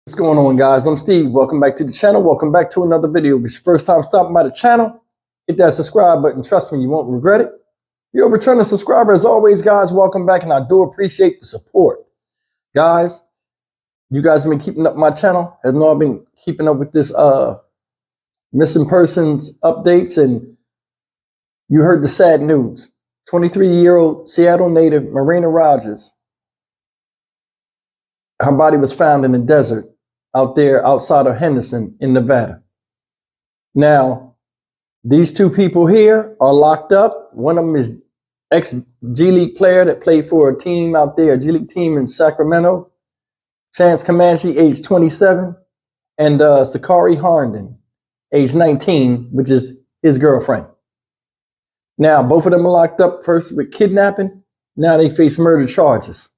What's going on, guys? I'm Steve. Welcome back to the channel. Welcome back to another video. If it's your first time stopping by the channel, hit that subscribe button. Trust me, you won't regret it. If you're a returning subscriber, as always, guys, welcome back, and I do appreciate the support. Guys, you guys have been keeping up my channel. As know I've been keeping up with this missing persons updates, and you heard the sad news. 23-year-old Seattle native Marayna Rodgers. Her body was found in the desert out there outside of Henderson in Nevada. Now, these two people here are locked up. One of them is ex-G League player that played for a team out there, a G League team in Sacramento, Chance Comanche, age 27, and Sakari Harnden, age 19, which is his girlfriend. Now, both of them are locked up, first with kidnapping. Now they face murder charges.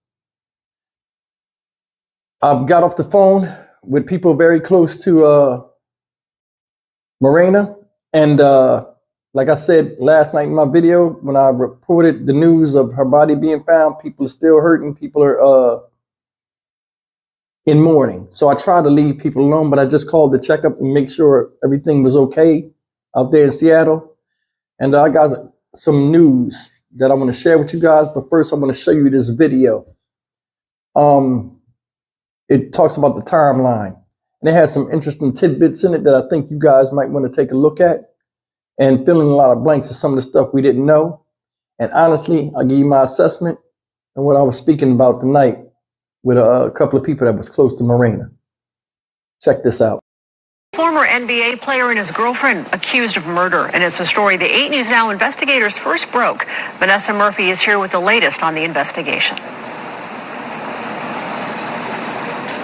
I got off the phone with people very close to Marayna. And like I said last night in my video, when I reported the news of her body being found, people are still hurting. People are in mourning. So I tried to leave people alone, but I just called to check up and make sure everything was okay out there in Seattle. And I got some news that I want to share with you guys. But first, I want to show you this video. It talks about the timeline, and it has some interesting tidbits in it that I think you guys might want to take a look at, and fill in a lot of blanks of some of the stuff we didn't know. And honestly, I'll give you my assessment and what I was speaking about tonight with a couple of people that was close to Marayna. Check this out. Former NBA player and his girlfriend accused of murder, and it's a story the 8 News Now investigators first broke. Vanessa Murphy is here with the latest on the investigation.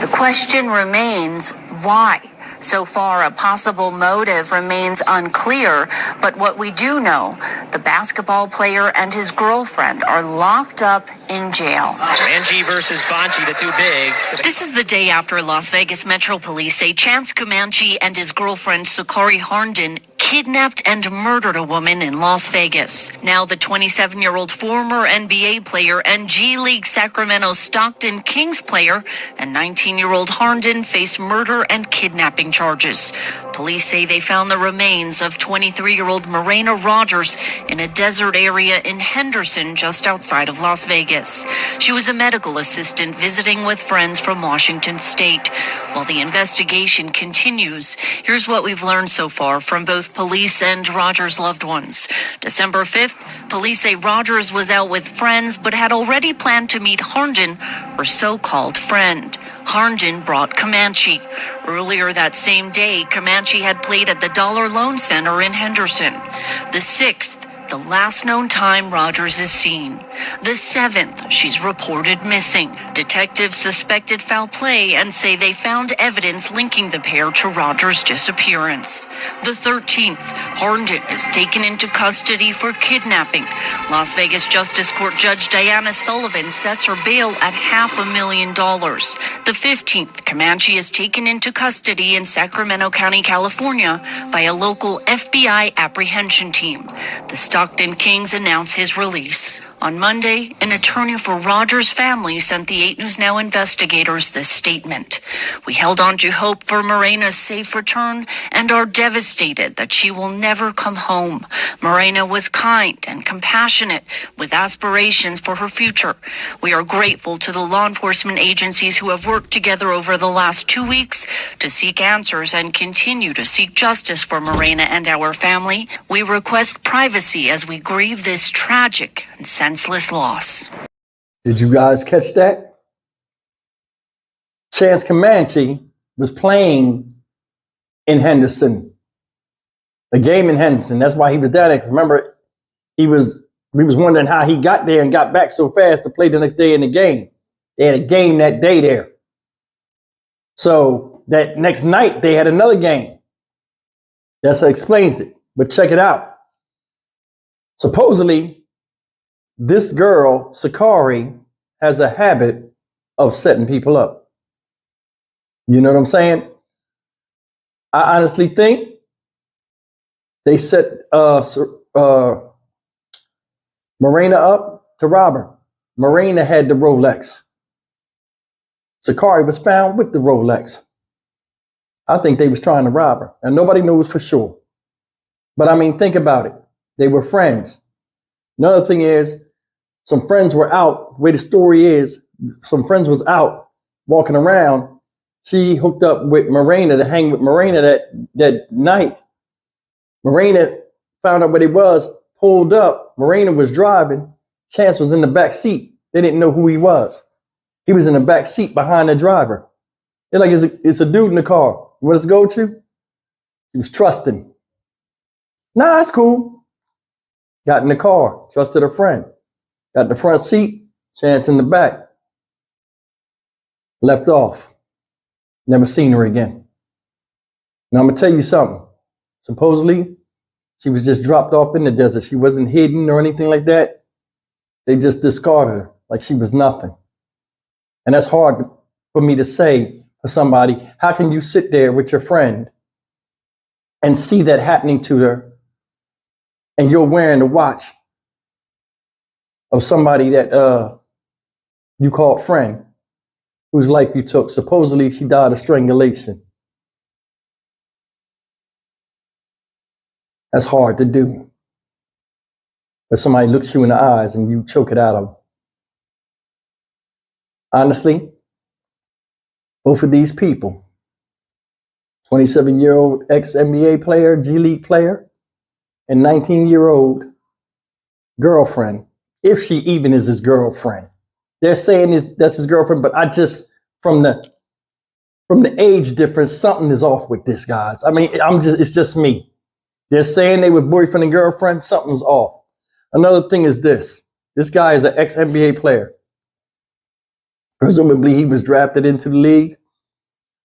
The question remains, why? So far, a possible motive remains unclear, but what we do know, the basketball player and his girlfriend are locked up in jail. Angie versus Bonchi, the two bigs. This is the day after Las Vegas Metro Police say Chance Comanche and his girlfriend Sakari Harnden kidnapped and murdered a woman in Las Vegas. Now the 27-year-old former NBA player and G League Sacramento Stockton Kings player and 19-year-old Harnden face murder and kidnapping charges. Police say they found the remains of 23-year-old Marayna Rodgers in a desert area in Henderson, just outside of Las Vegas. She was a medical assistant visiting with friends from Washington State. While the investigation continues, here's what we've learned so far from both police and Rodgers' loved ones. December 5th, police say Rodgers was out with friends but had already planned to meet Harnden, her so-called friend. Harnden brought Comanche. Earlier that same day, Comanche had played at the Dollar Loan Center in Henderson. The 6th, the last known time Rodgers is seen. The 7th, she's reported missing. Detectives suspected foul play and say they found evidence linking the pair to Rodgers' disappearance. The 13th, Harnden is taken into custody for kidnapping. Las Vegas Justice Court Judge Diana Sullivan sets her bail at $500,000. The 15th, Comanche is taken into custody in Sacramento County, California, by a local FBI apprehension team. The Stockton Kings announce his release. On Monday, an attorney for Rodgers' family sent the 8 News Now investigators this statement. We held on to hope for Marayna's safe return and are devastated that she will never come home. Marayna was kind and compassionate with aspirations for her future. We are grateful to the law enforcement agencies who have worked together over the last 2 weeks to seek answers and continue to seek justice for Marayna and our family. We request privacy as we grieve this tragic and senseless loss. Did you guys catch that? Chance Comanche was playing in Henderson, a game in Henderson. That's why he was down there. Because remember, we was wondering how he got there and got back so fast to play the next day in the game. They had a game that day there. So that next night they had another game. That's what explains it. But check it out. Supposedly, this girl, Sakari, has a habit of setting people up. You know what I'm saying? I honestly think they set Marayna up to rob her. Marayna had the Rolex. Sakari was found with the Rolex. I think they was trying to rob her, and nobody knows for sure. But I mean, think about it. They were friends. Another thing is, some friends were out. The way the story is, some friends was out walking around. She hooked up with Marayna to hang with Marayna that night. Marayna found out what it was, pulled up. Marayna was driving. Chance was in the back seat. They didn't know who he was. He was in the back seat behind the driver. They're like, it's a dude in the car. You want us to go to? He was trusting. Nah, it's cool. Got in the car, trusted a friend. Got in the front seat, Chance in the back. Left off. Never seen her again. Now I'm gonna tell you something. Supposedly, she was just dropped off in the desert. She wasn't hidden or anything like that. They just discarded her like she was nothing. And that's hard for me to say for somebody. How can you sit there with your friend and see that happening to her, and you're wearing the watch of somebody that you called friend, whose life you took? Supposedly she died of strangulation. That's hard to do. But somebody looks you in the eyes and you choke it out of them. Honestly, both of these people, 27-year-old ex-NBA player, G League player, and 19-year-old girlfriend, if she even is his girlfriend. They're saying that's his girlfriend, but I just, from the age difference, something is off with this, guys. I mean, it's just me. They're saying they were boyfriend and girlfriend, something's off. Another thing is this guy is an ex-NBA player. Presumably he was drafted into the league,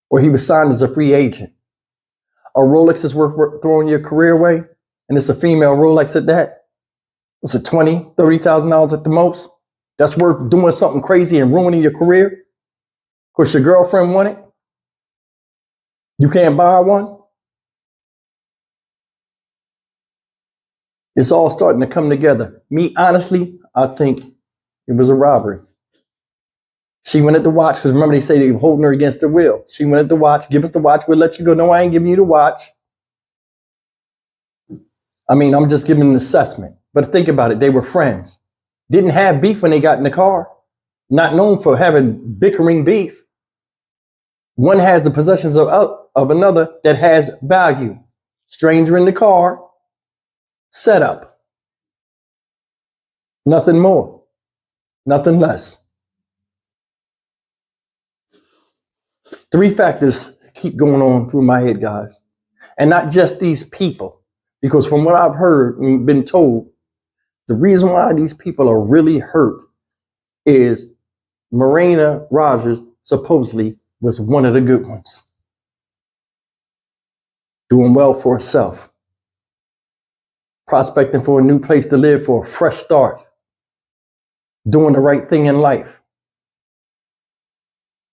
or he was signed as a free agent. A Rolex is worth throwing your career away, and it's a female Rolex at that. It's a $20,000, $30,000 at the most. That's worth doing something crazy and ruining your career because your girlfriend want it. You can't buy one. It's all starting to come together. Me, honestly, I think it was a robbery. She wanted the watch because remember they say they were holding her against the will. She wanted the watch. Give us the watch. We'll let you go. No, I ain't giving you the watch. I mean, I'm just giving an assessment. But think about it. They were friends. Didn't have beef when they got in the car. Not known for having bickering beef. One has the possessions of another that has value. Stranger in the car. Setup. Nothing more. Nothing less. 3 factors keep going on through my head, guys. And not just these people. Because from what I've heard and been told, the reason why these people are really hurt is Marayna Rodgers supposedly was one of the good ones. Doing well for herself. Prospecting for a new place to live, for a fresh start. Doing the right thing in life.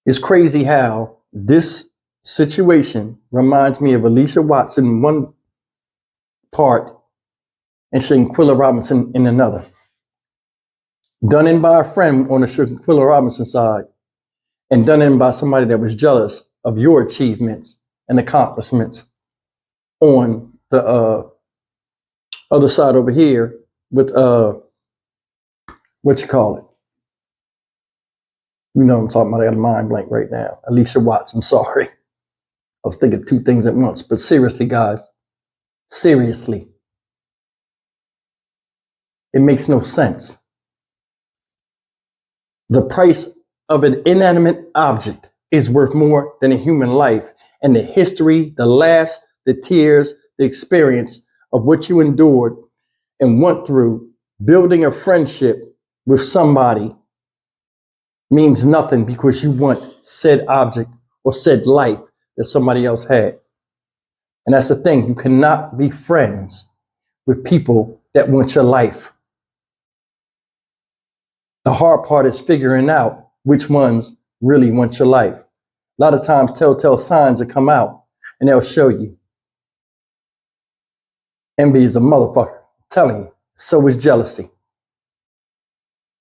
It's crazy how this situation reminds me of Alicia Watson in one part and Shanquilla Robinson in another. Done in by a friend on the Shanquilla Robinson side, and done in by somebody that was jealous of your achievements and accomplishments on the other side over here with what you call it? You know what I'm talking about. I got a mind blank right now. Alicia Watts, I'm sorry. I was thinking 2 things at once. But seriously, guys, seriously, it makes no sense. The price of an inanimate object is worth more than a human life. And the history, the laughs, the tears, the experience of what you endured and went through building a friendship with somebody means nothing because you want said object or said life that somebody else had. And that's the thing. You cannot be friends with people that want your life. The hard part is figuring out which ones really want your life. A lot of times telltale signs that come out and they'll show you. Envy is a motherfucker. I'm telling you. So is jealousy.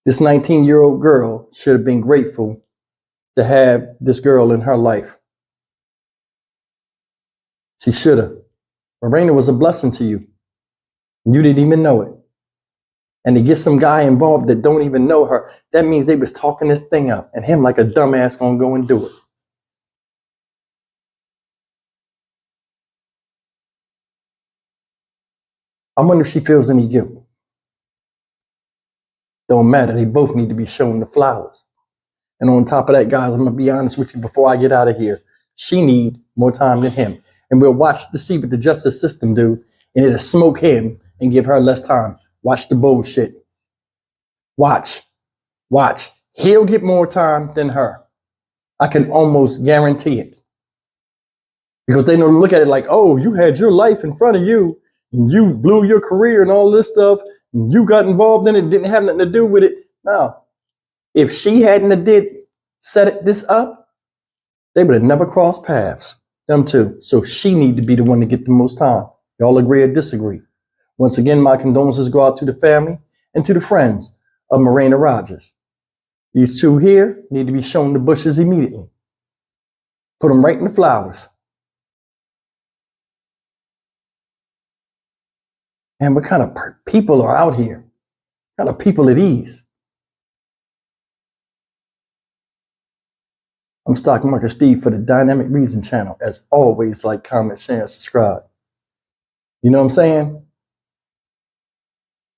This 19-year-old girl should have been grateful to have this girl in her life. She should have. Marayna was a blessing to you. You didn't even know it. And to get some guy involved that don't even know her, that means they was talking this thing up, and him like a dumbass gonna go and do it. I wonder if she feels any guilt. Don't matter. They both need to be shown the flowers. And on top of that, guys, I'm going to be honest with you before I get out of here. She need more time than him. And we'll watch to see what the justice system do, and it'll smoke him and give her less time. Watch the bullshit. Watch. Watch. He'll get more time than her. I can almost guarantee it. Because they don't look at it like, oh, you had your life in front of you, and you blew your career and all this stuff, and you got involved in it, didn't have nothing to do with it. No. If she hadn't set this up, they would have never crossed paths. Them two. So she need to be the one to get the most time. Y'all agree or disagree? Once again, my condolences go out to the family and to the friends of Marayna Rodgers. These two here need to be shown the bushes immediately. Put them right in the flowers. And what kind of people are out here? What kind of people are these? I'm Stock Market Steve for the Dynamic Reason channel. As always, like, comment, share, and subscribe. You know what I'm saying?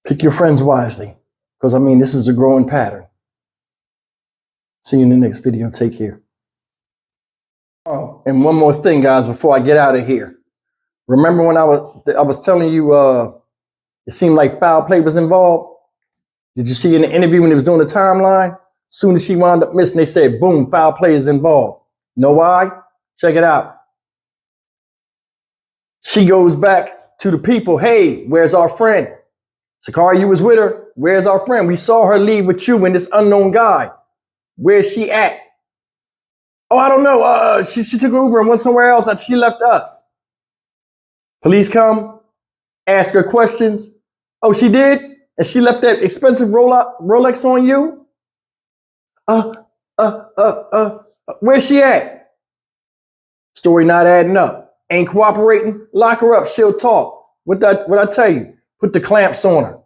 Pick your friends wisely. Because, I mean, this is a growing pattern. See you in the next video. Take care. Oh, and one more thing, guys, before I get out of here. Remember when I was telling you it seemed like foul play was involved? Did you see in the interview when he was doing the timeline? Soon as she wound up missing, they said, boom, foul play is involved. Know why? Check it out. She goes back to the people. Hey, where's our friend? Sakari, you was with her. Where's our friend? We saw her leave with you and this unknown guy. Where's she at? Oh, I don't know. She took Uber and went somewhere else. She left us. Police come, ask her questions. Oh, she did? And she left that expensive Rolex on you? Where's she at? Story not adding up. Ain't cooperating? Lock her up. She'll talk. What I tell you? Put the clamps on her.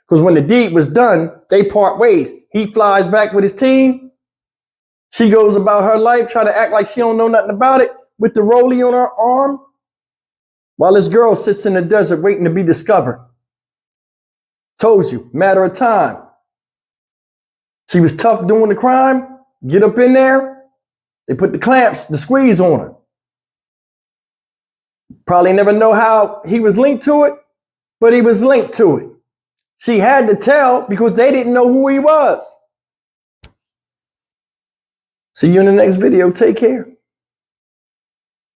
Because when the deed was done, they part ways. He flies back with his team. She goes about her life, trying to act like she don't know nothing about it, with the rollie on her arm, while this girl sits in the desert waiting to be discovered. Told you, matter of time. She was tough doing the crime. Get up in there. They put the clamps, the squeeze on her. Probably never know how he was linked to it, but he was linked to it. She had to tell because they didn't know who he was. See you in the next video. Take care.